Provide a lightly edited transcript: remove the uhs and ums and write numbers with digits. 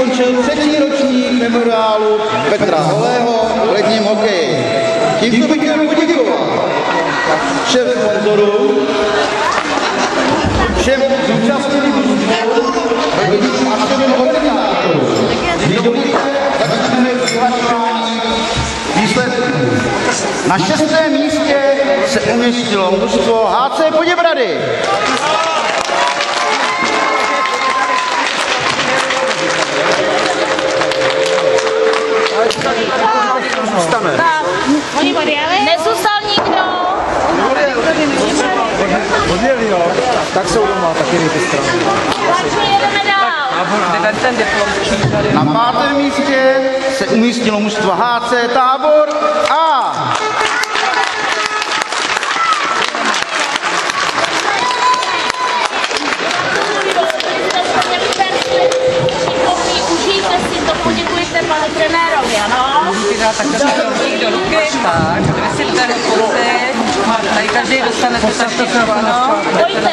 skončil 3. ročník memoriálu Petra Holého v ledním hokeji. Tímto bych chtěl poděkovat všem sponzorům, všem zúčastněným hostům a všem organizátorům. Když dovolíte, začneme vyhlašování výsledků. Na 6. místě se umístilo mužstvo HC Poděbrady. Nezůstal nikdo. Odjeli, jo. Tak jsou doma, taky nejde strany. Jedeme dál. Na 5. místě se umístilo mužstvo HC Tábor A. Užijte si to, poděkujte panu trenérovi, ano? Můžete dát takhle do ruky, tak, vysypte ho kousek, tady každý dostane to taštičku, ano? Pojďte,